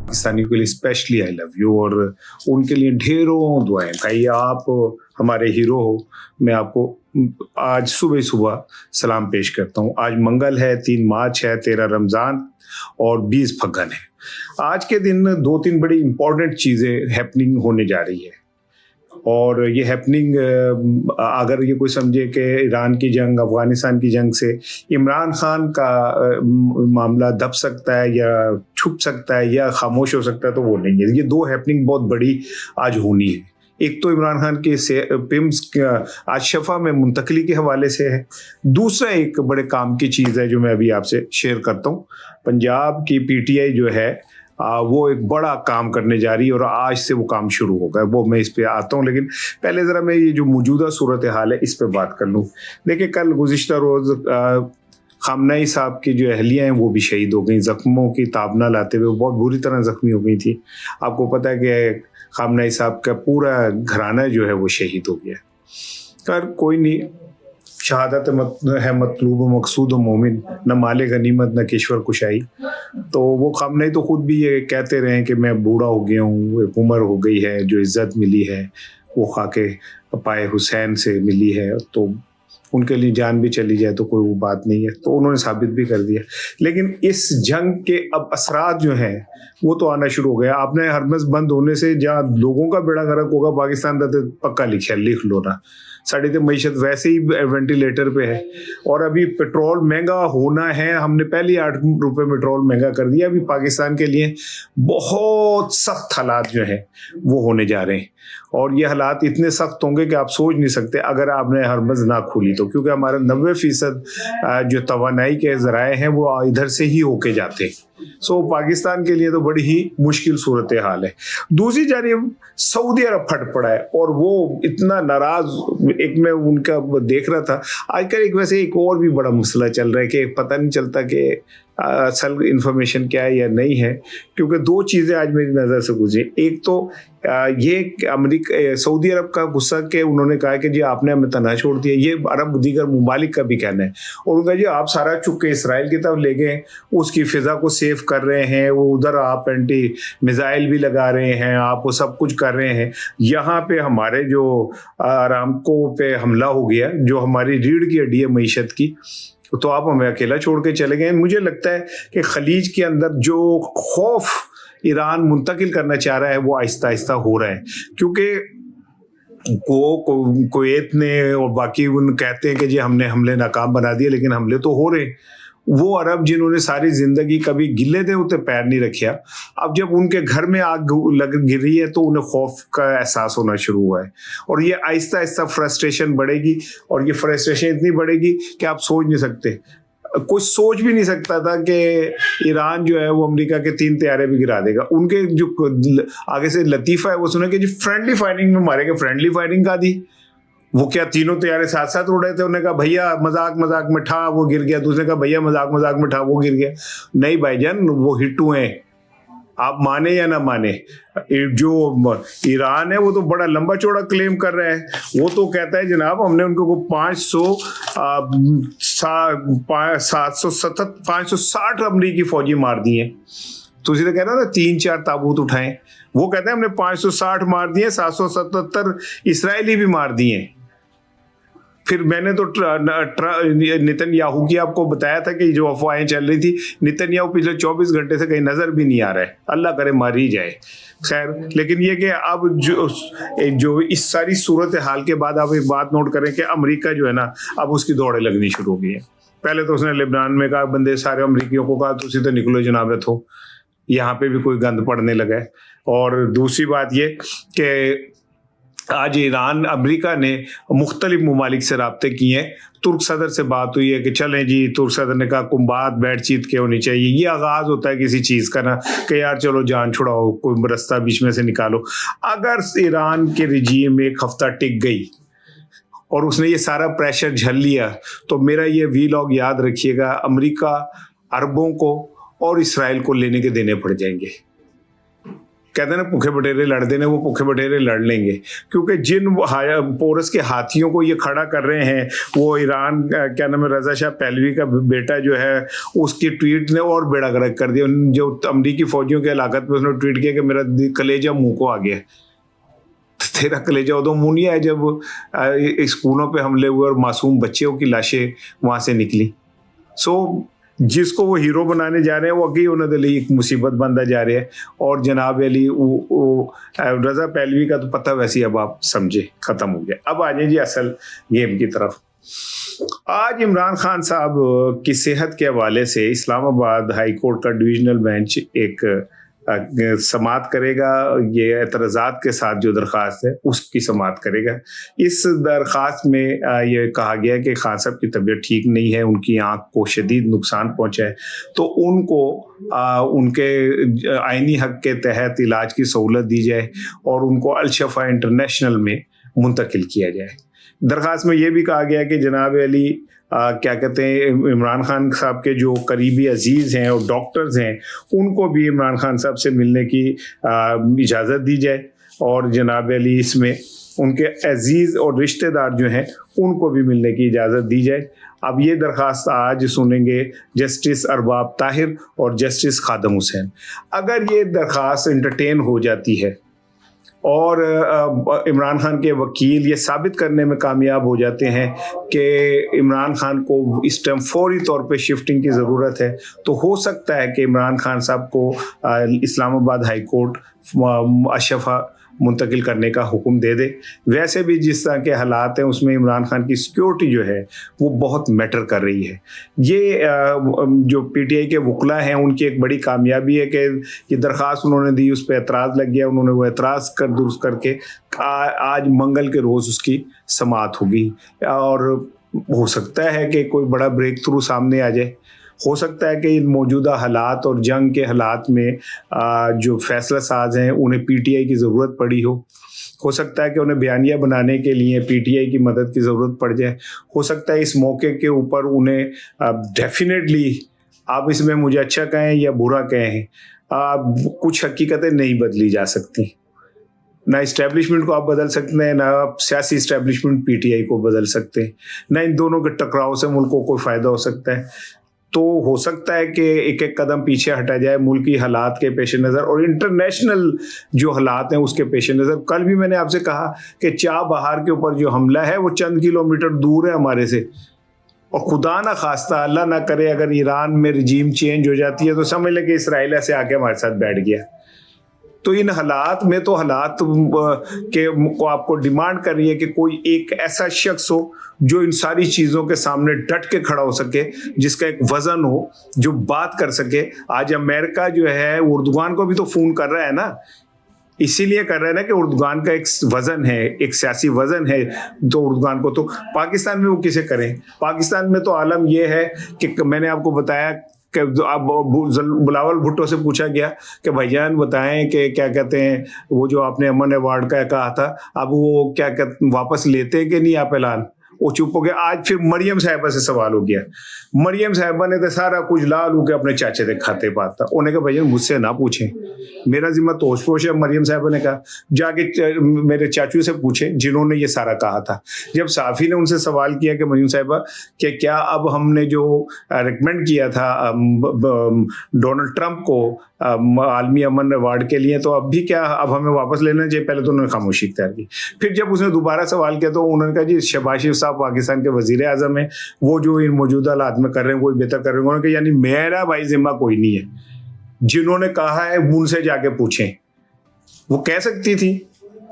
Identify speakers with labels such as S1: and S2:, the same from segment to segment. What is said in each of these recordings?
S1: पाकिस्तानियों के लिए स्पेशली आई लव यू, और उनके लिए ढेरों दुआएं भाई। आप हमारे हीरो हो। मैं आपको आज सुबह सुबह सलाम पेश करता हूँ। आज मंगल है, 3 मार्च है, 13 रमज़ान और 20 फग्गन है। आज के दिन 2-3 बड़ी इंपॉर्टेंट चीज़ें हैपनिंग होने जा रही है, और ये हैपनिंग अगर ये कोई समझे कि ईरान की जंग, अफ़गानिस्तान की जंग से इमरान खान का मामला दब सकता है या छुप सकता है या खामोश हो सकता है, तो वो नहीं है। ये 2 हैपनिंग बहुत बड़ी आज होनी है। एक तो इमरान खान के पिम्स आज शफा में मुंतकली के हवाले से है। दूसरा एक बड़े काम की चीज़ है जो मैं अभी आपसे शेयर करता हूँ। पंजाब की पीटीआई जो है वो एक बड़ा काम करने जा रही है, और आज से वो काम शुरू होगा। वो मैं इस पे आता हूँ, लेकिन पहले ज़रा मैं ये जो मौजूदा सूरत हाल है इस पे बात कर लूँ। देखिए, कल गुज़िश्ता रोज़ खामनेई साहब की जो अहलियाँ हैं वो भी शहीद हो गई, ज़ख्मों की ताबना लाते हुए बहुत बुरी तरह ज़ख्मी हो गई थी। आपको पता है कि खामनेई साहब का पूरा घराना जो है वो शहीद हो गया। कर कोई नहीं, शहादत है मतलूब मकसूद मोमिन, न माले गनीमत न किश्वर कुशाई। तो वो खामनेई तो खुद भी ये कहते रहे कि मैं बूढ़ा हो गया हूँ, एक उम्र हो गई है, जो इज़्ज़त मिली है वो खाके पाए हुसैन से मिली है, तो उनके लिए जान भी चली जाए तो कोई वो बात नहीं है। तो उन्होंने साबित भी कर दिया। लेकिन इस जंग के अब असरात जो हैं वो तो आना शुरू हो गया। आपने हरमज़ बंद होने से जहाँ लोगों का बेड़ा गर्क होगा, पाकिस्तान का तो पक्का लिख लो ना। साड़ी तो मीशत वैसे ही वेंटिलेटर पे है, और अभी पेट्रोल महंगा होना है। हमने पहले 8 रुपये पेट्रोल महंगा कर दिया। अभी पाकिस्तान के लिए बहुत सख्त हालात जो हैं वो होने जा रहे हैं, और ये हालात इतने सख्त होंगे कि आप सोच नहीं सकते अगर आपने हरमज़ ना खोली तो, क्योंकि हमारा 90% जो तवानाई के ज़राए हैं वो इधर से ही होके जाते हैं। सो पाकिस्तान के लिए तो बड़ी ही मुश्किल सूरत हाल है। दूसरी जानिब सऊदी अरब फट पड़ा है, और वो इतना नाराज़, एक मैं उनका देख रहा था आजकल। एक वैसे एक और भी बड़ा मसला चल रहा है कि पता नहीं चलता कि असल इंफॉर्मेशन क्या है या नहीं है, क्योंकि 2 चीज़ें आज मेरी नज़र से गुजरी। एक तो ये अमेरिका सऊदी अरब का गुस्सा के उन्होंने कहा कि जी आपने हमें तनहा छोड़ दिया। ये अरब दीगर ममालिक का भी कहना है, और उनका जी आप सारा चुप के इसराइल की तरफ ले गए, उसकी फ़िज़ा को सेव कर रहे हैं, वो उधर आप एंटी मिज़ाइल भी लगा रहे हैं, आप वो सब कुछ कर रहे हैं। यहाँ पे हमारे जो अरामको पे हमला हो गया, जो हमारी रीढ़ की हड्डी है मईशत की, तो आप हमें अकेला छोड़ के चले गए। मुझे लगता है कि खलीज के अंदर जो खौफ ईरान मुंतकिल करना चाह रहा है वो आहिस्ता आहिस्ता हो रहा है, क्योंकि कुवैत ने और बाकी उन कहते हैं कि जी हमने हमले नाकाम बना दिए, लेकिन हमले तो हो रहे हैं। वो अरब जिन्होंने सारी जिंदगी कभी गिले थे उते पैर नहीं रखा, अब जब उनके घर में आग गिर रही है तो उन्हें खौफ का एहसास होना शुरू हुआ है, और ये आहिस्ता आहिस्ता फ्रस्ट्रेशन बढ़ेगी, और ये फ्रस्ट्रेशन इतनी बढ़ेगी कि आप सोच नहीं सकते। कोई सोच भी नहीं सकता था कि ईरान जो है वो अमेरिका के 3 तैयारे भी गिरा देगा। उनके जो आगे से लतीफ़ा है वो सुना कि जी फ्रेंडली फायरिंग में मारेंगे। फ्रेंडली फायरिंग का दी, वो क्या तीनों तैयारे साथ साथ उड़ रहे थे? उन्होंने कहा भैया मजाक मजाक में ठा वो गिर गया, दूसरे कहा भैया मजाक मजाक में ठा वो गिर गया। नहीं भाईजान, वो हिट्टू हैं, आप माने या ना माने। जो ईरान है वो तो बड़ा लंबा चौड़ा क्लेम कर रहा है। वो तो कहता है जनाब हमने उनको 560 अमरीकी फौजी मार दिए। तो इसी कह रहा ना 3-4 ताबूत उठाएं। वो कहते हैं हमने 560 मार दिए, 777 इसराइली भी मार दिए। फिर मैंने तो नेतन्याहू की आपको बताया था कि जो अफवाहें चल रही थी, नेतन्याहू पिछले 24 घंटे से कहीं नजर भी नहीं आ रहा है। अल्लाह करे मार ही जाए। खैर, लेकिन ये कि अब जो इस सारी सूरत हाल के बाद आप एक बात नोट करें कि अमेरिका जो है ना अब उसकी दौड़ें लगनी शुरू हो गई है। पहले तो उसने लेबनान में कहा, बंदे सारे अमरीकियों को कहा तो सीधे निकलो जनाब हो, यहाँ पे भी कोई गंद पड़ने लगा है। और दूसरी बात ये कि आज ईरान अमेरिका ने मुख्तलिफ ममालिक से राब्ते किए हैं। तुर्क सदर से बात हुई है कि चलें जी, तुर्क सदर ने कहा कुंबात बातचीत के होनी चाहिए। ये आगाज़ होता है किसी चीज़ का ना कि यार चलो जान छुड़ाओ, कोई रास्ता बीच में से निकालो। अगर ईरान के रिजीम एक हफ्ता टिक गई और उसने ये सारा प्रेशर झेल लिया, तो मेरा ये वीलॉग याद रखिएगा, अमेरिका अरबों को और इसराइल को लेने के देने पड़ जाएंगे। कहते हैं ना भूखे बटेरे लड़ते ने, वो भूखे बटेरे लड़ लेंगे, क्योंकि जिन पोरस के हाथियों को ये खड़ा कर रहे हैं, वो ईरान क्या नाम है, रजा शाह पहलवी का बेटा जो है, उसकी ट्वीट ने और बेड़ा गर्क कर दिया। जो अमरीकी फौजियों के इलाकत में उसने ट्वीट किया कि मेरा कलेजा मुंह को आ गया। तेरा कलेजा उदो मुंह नहीं आया जब स्कूलों पे हमले हुए और मासूम बच्चों की लाशें वहां से निकली। जिसको वो हीरो बनाने जा रहे हैं वो अगे उन्होंने लिए एक मुसीबत बनता जा रहा है। और जनाब अली वो रजा पहलवी का तो पता वैसे ही अब आप समझे खत्म हो गया। अब आ जाए जी असल गेम की तरफ। आज इमरान खान साहब की सेहत के हवाले से इस्लामाबाद हाई कोर्ट का डिविजनल बेंच एक समाअत करेगा। ये एतराज़ात के साथ जो दरख्वास्त है उसकी समाअत करेगा। इस दरख्वास्त में ये कहा गया है कि खान साहब की तबीयत ठीक नहीं है, उनकी आंख को शदीद नुकसान पहुंचा है, तो उनको उनके आइनी हक के तहत इलाज की सहूलत दी जाए और उनको अल-शफा इंटरनेशनल में मुंतकिल किया जाए। दरख्वास्त में ये भी कहा गया कि जनाब अली क्या कहते हैं, इमरान खान साहब के जो करीबी अजीज़ हैं और डॉक्टर्स हैं, उनको भी इमरान खान साहब से मिलने की इजाज़त दी जाए और जनाब अली इसमें उनके अजीज़ और रिश्तेदार जो हैं उनको भी मिलने की इजाज़त दी जाए। अब ये दरख्वास्त आज सुनेंगे जस्टिस अरबाब ताहिर और जस्टिस खादम हुसैन। अगर ये दरख्वास्त इंटरटेन हो जाती है और इमरान खान के वकील ये साबित करने में कामयाब हो जाते हैं कि इमरान खान को इस टाइम फौरी तौर पे शिफ्टिंग की ज़रूरत है, तो हो सकता है कि इमरान खान साहब को इस्लामाबाद हाई कोर्ट अशफा मुंतकिल करने का हुक्म दे दे। वैसे भी जिस तरह के हालात हैं उसमें इमरान खान की सिक्योरिटी जो है वो बहुत मैटर कर रही है। ये जो पीटीआई के वकला हैं उनकी एक बड़ी कामयाबी है कि ये दरख्वास्त उन्होंने दी, उस पर एतराज़ लग गया, उन्होंने वो एतराज़ कर दुरुस्त करके आज मंगल के रोज़ उसकी समाअत होगी और हो सकता है कि कोई बड़ा ब्रेक थ्रू सामने आ जाए। हो सकता है कि इन मौजूदा हालात और जंग के हालात में जो फैसला साज हैं उन्हें पीटीआई की ज़रूरत पड़ी हो सकता है कि उन्हें बयानिया बनाने के लिए पीटीआई की मदद की ज़रूरत पड़ जाए। हो सकता है इस मौके के ऊपर उन्हें डेफिनेटली, आप इसमें मुझे अच्छा कहें या बुरा कहें, कुछ हकीकतें नहीं बदली जा सकती। ना इस्टेब्लिशमेंट को आप बदल सकते हैं, ना आप सियासी इस्टेब्लिशमेंट पीटीआई को बदल सकते हैं, ना इन दोनों के टकराव से मुल्क को कोई फ़ायदा हो सकता है। तो हो सकता है कि एक एक कदम पीछे हटा जाए मुल्की हालात के पेश नज़र और इंटरनेशनल जो हालात हैं उसके पेश नज़र। कल भी मैंने आपसे कहा कि चाबहार के ऊपर जो हमला है वो चंद किलोमीटर दूर है हमारे से, और खुदा ना खास्ता अल्लाह ना करे अगर ईरान में रिजीम चेंज हो जाती है तो समझ लें कि इसराइल ऐसे आके हमारे साथ बैठ गया। तो इन हालात में तो हालात के को आपको डिमांड कर रही है कि कोई एक ऐसा शख्स हो जो इन सारी चीज़ों के सामने डट के खड़ा हो सके, जिसका एक वजन हो, जो बात कर सके। आज अमेरिका जो है उर्दुगान को भी तो फ़ोन कर रहा है ना, इसीलिए कर रहे हैं ना कि उर्दुगान का एक वज़न है, एक सियासी वज़न है, तो उर्दुगान को तो पाकिस्तान में वो किसे करें। पाकिस्तान में तो आलम यह है कि मैंने आपको बताया कि अब बिलावल भुट्टो से पूछा गया कि भाईजान बताएं कि क्या कहते हैं वो जो आपने अमन अवार्ड का कहा था, अब वो क्या कहते वापस लेते हैं कि नहीं आप ऐलान। वो चुप हो गया। आज फिर मरियम साहिबा से सवाल हो गया। मरियम साहिबा ने तो सारा कुछ लाल हो के अपने चाचे के खाते पाता। उन्होंने कहा भैया मुझसे ना पूछें, मेरा जिम्मा तोश पोश है। मरियम साहिबा ने कहा जाके मेरे चाचू से पूछें जिन्होंने ये सारा कहा था। जब साफ़ी ने उनसे सवाल किया कि मरियम साहिबा कि क्या अब हमने जो रिकमेंड किया था डोनाल्ड ट्रंप को आलमी अमन अवार्ड के लिए, तो अब भी क्या अब हमें वापस लेना चाहिए, पहले तो उन्होंने खामोशी इख्तियार की। फिर जब उसने दोबारा सवाल किया तो उन्होंने कहा जी शहबाज शरीफ साहब पाकिस्तान के वजीर आज़म है, वो जो इन मौजूदा हालात में कर रहे हैं वही बेहतर कर रहे हैं। उन्होंने कहा यानी मेरा भाई जिम्मा कोई नहीं है, जिन्होंने कहा है उनसे जाके पूछें। वो कह सकती थी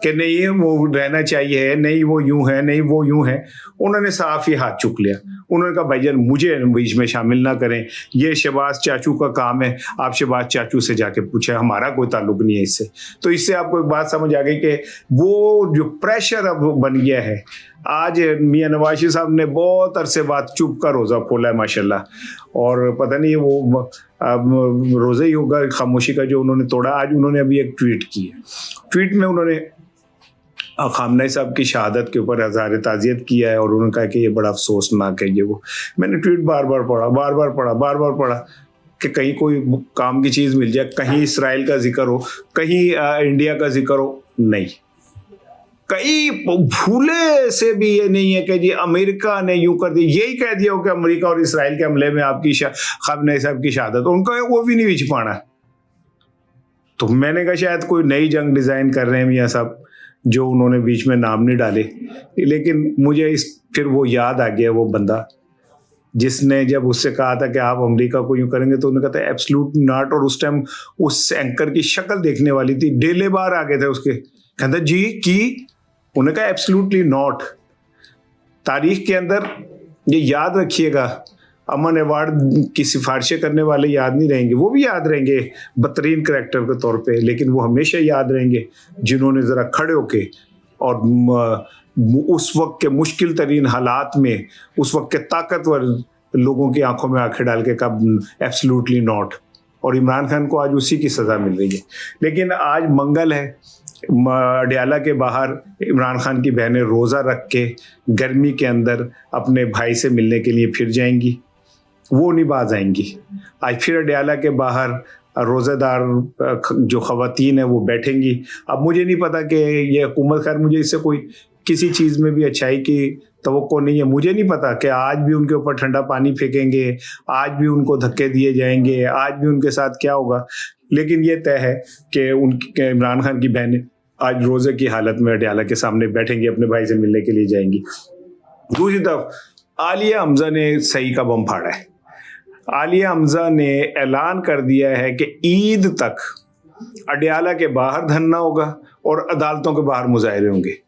S1: कि नहीं वो रहना चाहिए, नहीं वो यूं है, नहीं वो यूं है। उन्होंने साफ ही हाथ चुक लिया। उन्होंने कहा भाईजान मुझे बीच में शामिल ना करें, ये शहबाज चाचू का काम है, आप शहबाज चाचू से जाके पूछें, हमारा कोई ताल्लुक नहीं है इससे। तो इससे आपको एक बात समझ आ गई कि वो जो प्रेशर अब बन गया है। आज मियां नवाज शरीफ साहब ने बहुत अरसे बाद चुप का रोज़ा खोला है माशाल्लाह, और पता नहीं वो रोज़ा ही होगा खामोशी का जो उन्होंने तोड़ा। आज उन्होंने अभी एक ट्वीट की है। ट्वीट में उन्होंने खामनेई साहब की शहादत के ऊपर इज़हार ताज़ियत किया है और उन्होंने कहा कि ये बड़ा अफसोसनाक है। ये वो मैंने ट्वीट बार बार पढ़ा कि कहीं कोई काम की चीज़ मिल जाए, कहीं इसराइल का जिक्र हो, कहीं इंडिया का जिक्र हो, नहीं। कई भूले से भी ये नहीं है कि जी अमेरिका ने यूं कर दिया, यही कह दिया हो कि अमेरिका और इसराइल के हमले में आपकी खमनेई साहब की शहादत, उनका वो भी नहीं विच पाना। तो मैंने कहा शायद कोई नई जंग डिजाइन कर रहे हैं मियां साहब, जो उन्होंने बीच में नाम नहीं डाले। लेकिन मुझे फिर वो याद आ गया, वो बंदा जिसने जब उससे कहा था कि आप अमेरिका को यूं करेंगे, तो उन्होंने कहा था एब्सोल्यूट नॉट। और उस टाइम उस एंकर की शक्ल देखने वाली थी, डेले बार आ गए थे उसके, कहता जी की, उन्होंने कहा एब्सोल्युटली नॉट। तारीख के अंदर ये याद रखिएगा, अमन अवार्ड की सिफारिशें करने वाले याद नहीं रहेंगे, वो भी याद रहेंगे बदतरीन करैक्टर के तौर पे, लेकिन वो हमेशा याद रहेंगे जिन्होंने ज़रा खड़े होके और उस वक्त के मुश्किल तरीन हालात में उस वक्त के ताकतवर लोगों की आंखों में आंखें डाल के कहा एब्सोल्युटली नॉट। और इमरान खान को आज उसी की सज़ा मिल रही है। लेकिन आज मंगल है, अडयाला के बाहर इमरान खान की बहनें रोज़ा रख के गर्मी के अंदर अपने भाई से मिलने के लिए फिर जाएंगी, वो नहीं बाज आएंगी। आज फिर अडयाला के बाहर रोज़ेदार जो ख़वातीन है वो बैठेंगी। अब मुझे नहीं पता कि ये हुकूमत, खैर मुझे इससे कोई किसी चीज़ में भी अच्छाई की तवक्को नहीं है। मुझे नहीं पता कि आज भी उनके ऊपर ठंडा पानी फेंकेंगे, आज भी उनको धक्के दिए जाएंगे, आज भी उनके साथ क्या होगा। लेकिन ये तय है कि उनके इमरान खान की बहनें आज रोज़े की हालत में अडयाला के सामने बैठेंगी, अपने भाई से मिलने के लिए जाएंगी। दूसरी तरफ आलिया हमजा ने सही का बम फाड़ा है। आलिया हमजा ने ऐलान कर दिया है कि ईद तक अडयाला के बाहर धरना होगा और अदालतों के बाहर मुजाहरे होंगे।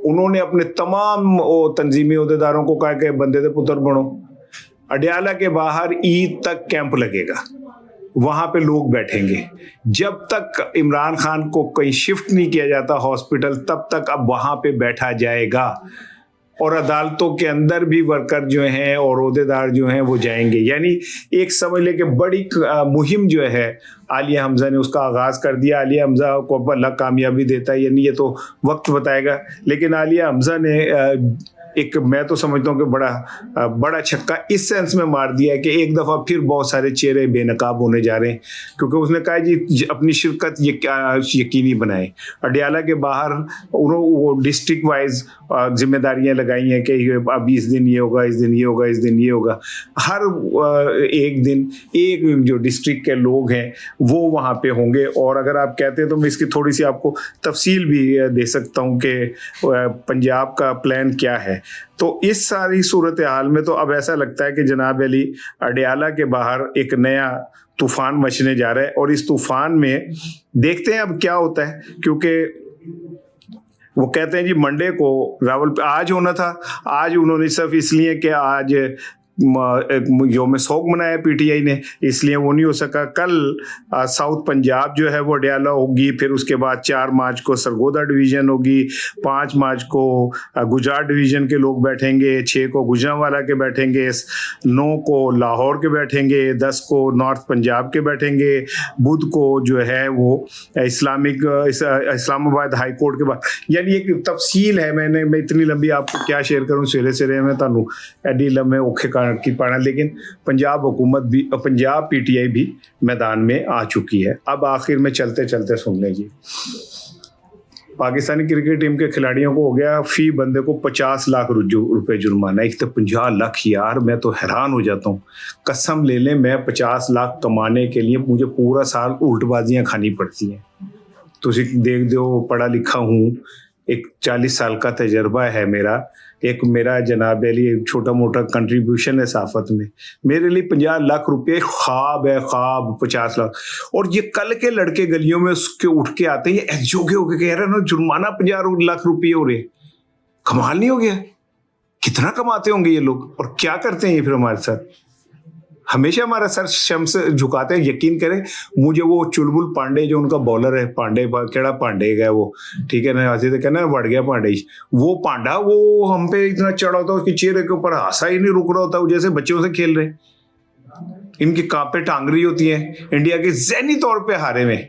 S1: उन्होंने अपने तमाम तंजीमी अहदेदारों को कहा कि बंदे दे पुत्र बनो, अडयाला के बाहर ईद तक कैंप लगेगा, वहां पे लोग बैठेंगे। जब तक इमरान खान को कहीं शिफ्ट नहीं किया जाता हॉस्पिटल, तब तक अब वहां पे बैठा जाएगा। और अदालतों के अंदर भी वर्कर जो हैं और ओहदेदार जो हैं वो जाएंगे। यानी एक समझ ले कि बड़ी मुहिम जो है आलिया हमजा ने उसका आगाज़ कर दिया। आलिया हमजा को अल्लाह कामयाबी देता है, यानी ये तो वक्त बताएगा। लेकिन आलिया हमजा ने एक, मैं तो समझता हूँ कि बड़ा छक्का इस सेंस में मार दिया है कि एक दफ़ा फिर बहुत सारे चेहरे बेनकाब होने जा रहे हैं, क्योंकि उसने कहा जी अपनी शिरकत यकीनी बनाए। अडयाला के बाहर वो डिस्ट्रिक्ट वाइज जिम्मेदारियां लगाई हैं कि अब इस दिन ये होगा, इस दिन ये होगा, इस दिन ये होगा। हर एक दिन एक जो डिस्ट्रिक्ट के लोग हैं वो वहाँ पे होंगे। और अगर आप कहते हैं तो मैं इसकी थोड़ी सी आपको तफसील भी दे सकता हूँ कि पंजाब का प्लान क्या है। तो इस सारी सूरत हाल में तो अब ऐसा लगता है कि जनाब अली अडयाला के बाहर एक नया तूफान मचने जा रहा है। और इस तूफान में देखते हैं अब क्या होता है, क्योंकि वो कहते हैं जी मंडे को रावल आज होना था, आज उन्होंने सिर्फ इसलिए कि आज यौम शोक मनाया पीटीआई ने, इसलिए वो नहीं हो सका। कल साउथ पंजाब जो है वो अडयाला होगी, फिर उसके बाद 4 मार्च को सरगोदा डिवीज़न होगी, 5 मार्च को गुजरात डिवीज़न के लोग बैठेंगे, 6 को गुजरांवाला के बैठेंगे, 9 को लाहौर के बैठेंगे, 10 को नॉर्थ पंजाब के बैठेंगे, बुध को जो है वो इस्लामाबाद हाई कोर्ट के बाद। यानी एक तफसील है, मैं इतनी लंबी आपको क्या शेयर करूँ, सवेरे में तानू एडी लम्बे औखे की पाना। लेकिन पंजाब हुकूमत भी, पंजाब पीटीआई भी मैदान में आ चुकी है। अब आखिर में चलते चलते सुन लीजिए, पाकिस्तानी क्रिकेट टीम के खिलाड़ियों को हो गया फी बंदे को 50 लाख रुपए जुर्माना। एक तो 50 लाख यार, मैं तो हैरान हो जाता हूँ। कसम ले लें, मैं 50 लाख कमाने के लिए मुझे पूरा साल उल्टबाजियाँ खानी पड़ती हैं। तुसी देख दो, पढ़ा लिखा हूँ, एक 40 साल का तजर्बा है मेरा, एक मेरा जनाब अली छोटा मोटा कंट्रीब्यूशन है साफत में। मेरे लिए 50 लाख रुपए ख्वाब है, ख्वाब 50 लाख। और ये कल के लड़के गलियों में उसके उठ के आते हैं, ये जोगे होके कह रहे हैं ना जुर्माना 50 लाख रुपये हो रहे। कमाल नहीं हो गया? कितना कमाते होंगे ये लोग और क्या करते हैं ये फिर हमारे साथ? हमेशा हमारा सर शम्स झुकाते हैं। यकीन करें, मुझे वो चुलबुल पांडे जो उनका बॉलर है, पांडे केड़ा पांडे गया वो, ठीक है ना, ऐसे तो कहना बढ़ गया पांडे, वो पांडा वो हम पे इतना चढ़ा होता, उसके चेहरे के ऊपर हंसा ही नहीं रुक रहा होता, वो जैसे बच्चों से खेल रहे। इनकी कांपे टांग रही होती है, इंडिया के ज़हनी तौर पे हारे में।